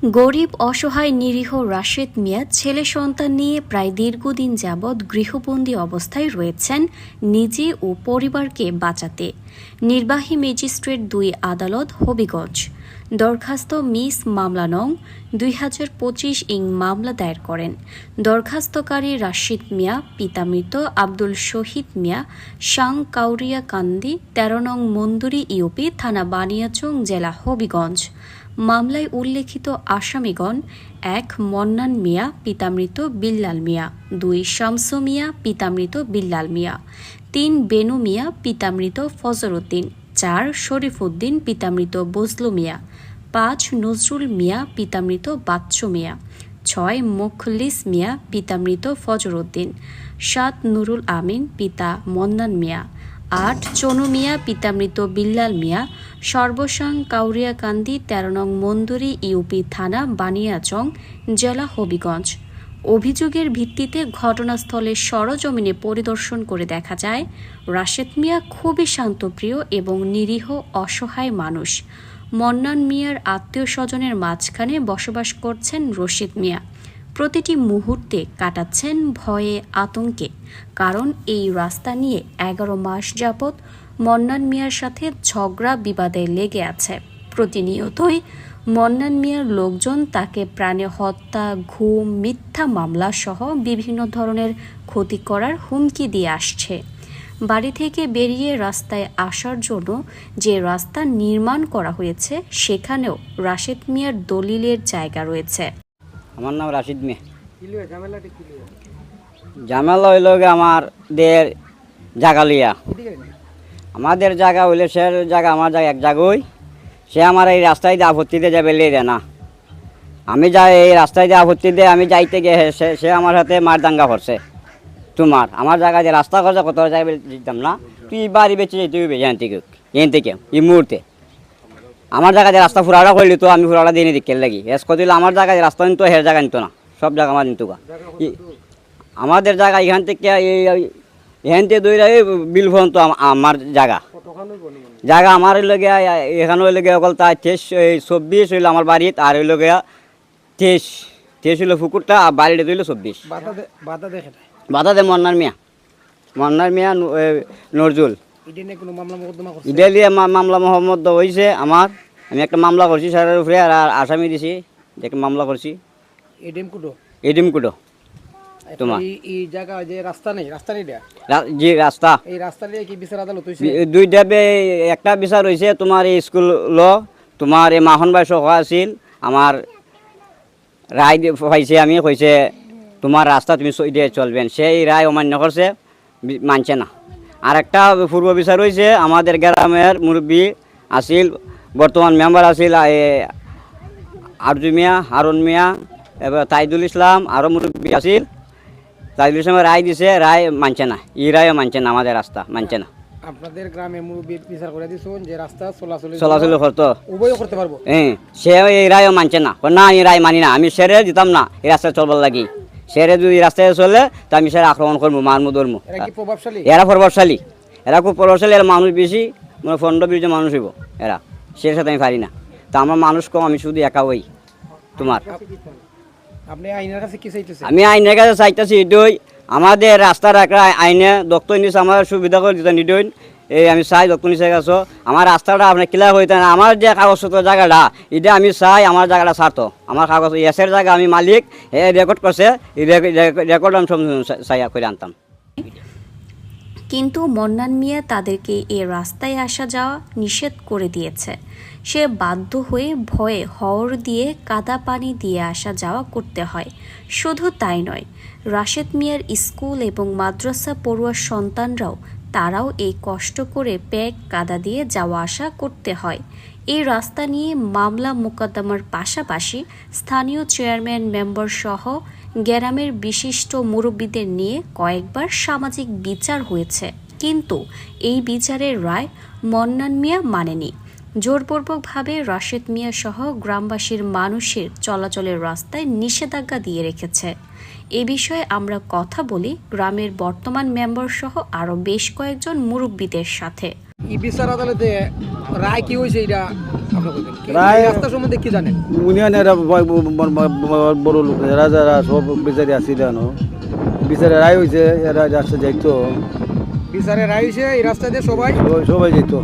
গরিব অসহায় নিরীহ রাশেদ মিয়া ছেলে সন্তান নিয়ে প্রায় দীর্ঘদিন যাবৎ গৃহবন্দী অবস্থায় রয়েছেন নিজে ও পরিবারকে বাঁচাতে। নির্বাহী ম্যাজিস্ট্রেট ২ আদালত হবিগঞ্জ দরখাস্ত মিস মামলা নং ২০২৫ মামলা দায়ের করেন। দরখাস্তকারী রাশিদ মিয়া পিতা মৃত আব্দুল শহীদ মিয়া সাং কাউরিয়া কান্দি ১৩ নং মন্দুরি ইউপি থানা বানিয়াচং জেলা হবিগঞ্জ। মামলায় উল্লেখিত আসামিগণ: ১ মন্নান মিয়া পিতা মৃত বিল্লাল মিয়া, ২ শামসু মিয়া পিতা মৃত বিল্লাল মিয়া, ৩ বেনু মিয়া পিতা মৃত ফজর উদ্দিন, ৪ শরীফ উদ্দিন পিতা মৃত বজলু মিয়া, ৫ নজরুল মিয়া পিতা মৃত বাচ্চু মিয়া, ৬ মুখলিস মিয়া পিতা মৃত ফজর উদ্দিন, ৭ নুরুল আমিন পিতা মন্নান মিয়া, ৮ চনু মিয়া পিতা মৃত বিল্লাল মিয়া, সর্বসাং কাউরিয়াকান্দি ১৩ নং মন্দুরি ইউপি থানা বানিয়াচং জেলা হবিগঞ্জ। অভিযোগের ভিত্তিতে ঘটনাস্থলে সরজমিনে পরিদর্শন করে দেখা যায়, রাশেদ মিয়া খুবই শান্তপ্রিয় এবং নিরীহ অসহায় মানুষ। মন্নান মিয়ার আত্মীয় স্বজনের মাঝখানে বসবাস করছেন রশিদ মিয়া। প্রতিটি মুহূর্তে কাটাচ্ছেন ভয়ে আতঙ্কে, কারণ এই রাস্তা নিয়ে ১১ মাস যাবৎ মন্নান মিয়ার সাথে ঝগড়া বিবাদে লেগে আছে। প্রতিনিয়তই মন্নান মিয়ার লোকজন তাকে প্রাণে হত্যা, ঘুম, মিথ্যা মামলা সহ বিভিন্ন ধরনের ক্ষতি করার হুমকি দিয়ে আসছে। বাড়ি থেকে বেরিয়ে রাস্তায় আসার জন্য যে রাস্তা নির্মাণ করা হয়েছে সেখানেও রাশেদ মিয়ার দলিলের জায়গা রয়েছে। আমার নাম রাশিদ মিয়া। ঝামেলা হইল আমাদের জায়গা লিয়া। আমাদের জায়গা হইলে সে জায়গা আমার জায়গা এক জায়গায়, সে আমার এই রাস্তায় দিয়ে আপত্তি দিয়ে যাবে লিয়ে না। আমি যাই এই রাস্তায় দিয়ে আপত্তি দিয়ে আমি যাইতে গিয়ে সে আমার সাথে মার দাঙ্গা করছে। আমার জায়গা যে রাস্তা করছে কত জায়গায় দিতাম না, তুই বাড়ি বেঁচে যাই, তুই এখান থেকে এই মুহূর্তে আমার জায়গায় যে রাস্তা ফুরাটা করলি তো আমি ফুরাটা দিয়ে দিকে লাগি এস দিলে আমার জায়গায় রাস্তা নিত, হের জায়গা নিত না, সব জায়গা আমার নিত। আমাদের জায়গা এখান থেকে এখান থেকে দৌড়া বিল পর্যন্ত আমার জায়গা আমার লগে এখানে লগে অকল তাই ২৬ হইলো আমার বাড়িত, আর হইল গিয়া ২৩ হইলো পুকুরটা, আর বাড়িটা হইলো ২৪। বাধা দে মন্নার মিয়া নজরুল ইডা দিয়ে মামলা মোহাম্মদ হয়েছে আমার। আমি একটা মামলা করছি স্যারের উপরে, আর আসামি দিছি একটা মামলা করছি এডিম কুটো। তোমার জি রাস্তা দুইটা একটা বিচার হয়েছে তোমার এই স্কুল ল, তোমার এই মাখন বাই সভা আছিল, আমার রায় পাইছে, আমি কইছে তোমার রাস্তা তুমি দিয়ে চলবেন, সেই রায় অমান্য করছে, মানছে না। আর একটা পূর্ব বিচার হয়েছে আমাদের গ্রামের মুরব্বী আছিল, বর্তমান মেম্বার আছিল আরজু মিয়া, হারুন মিয়া, এবার তাইদুল ইসলাম, আরও মুরব্বী আছিল। তাইদুল ইসলামের রায় দিছে, রায় মানছে না, এই রায়ও মানছে না, আমাদের রাস্তা মানছে না। আপনাদের গ্রামে মুরব্বী বিচার করে দিয়েছেন যে রাস্তা চলাচল করতো, উভয় করতে পারবো, সে এই রায়ও মানছে না, না এই রায় মানি না, আমি সেরে দিতাম না এই রাস্তায় চলবার লাগি। সেরে যদি রাস্তায় চলে তো আমি সেরে আক্রমণ করবো, মারমু ধরমু। এরা প্রভাবশালী, এরা খুব প্রভাবশালী, এরা মানুষ বেশি, মানে ১৫-২০ জন মানুষ হইব এরা, সে সাথে আমি পারি না। তা আমার মানুষ কম, আমি শুধু একা হই। তোমার আমি আইনের কাছে চাইতেছি এটাই, আমাদের রাস্তার একটা আইনে দক্তর নিচ্ছে, আমার সুবিধা করে দিতে নিডইন, এই আমি চাই দক্তর নিচে গেছো আমার রাস্তাটা আপনার ক্লিয়ার হইতে না। আমার যে কাগজপত্র জায়গাটা এটা আমি চাই আমার জায়গাটা ছাড়তো, আমার কাগজ এসের জায়গা আমি মালিক, এ রেকর্ড করছে, এই রেকর্ড আমি সব চাই করে আনতাম। কিন্তু মন্নান মিয়া তাদেরকে এ রাস্তায় আসা যাওয়া নিষেধ করে দিয়েছে। সে বাধ্য হয়ে ভয়ে হওর দিয়ে কাদা পানি দিয়ে আসা যাওয়া করতে হয়। শুধু তাই নয়, রাশেদ মিয়ার স্কুল এবং মাদ্রাসা পড়ুয়ার সন্তানরাও তারাও এই কষ্ট করে প্যাক কাদা দিয়ে যাওয়া আসা করতে হয়। এই রাস্তা নিয়ে মামলা মোকদ্দমার পাশাপাশি স্থানীয় চেয়ারম্যান মেম্বার সহ গ্রামের বিশিষ্ট মুরব্বীদের নিয়ে কয়েকবার সামাজিক বিচার হয়েছে, কিন্তু এই বিচারের রায় মন্নান মিয়া মানেনি। জোরপূর্বকভাবে রাশেদ মিয়া সহ গ্রামবাসীর মানুষের চলাচলের রাস্তায় নিষেধাজ্ঞা দিয়ে রেখেছে। এ বিষয়ে আমরা কথা বলি গ্রামের বর্তমান মেম্বার সহ আরও বেশ কয়েকজন মুরব্বীদের সাথে। এই বিচার আদালতে রায় কি হয়েছে এটা আপনি বলবেন রায়- এই রাস্তা সম্বন্ধে কি জানেন? ইউনিয়নের বড় লোক এরা যারা সব বিচারে আসছিল বিচারে রায় হয়েছে এরা রাস্তা যাইতো বিচারে রায় হয়েছে এই রাস্তা দিয়ে সবাই সবাই যাইতো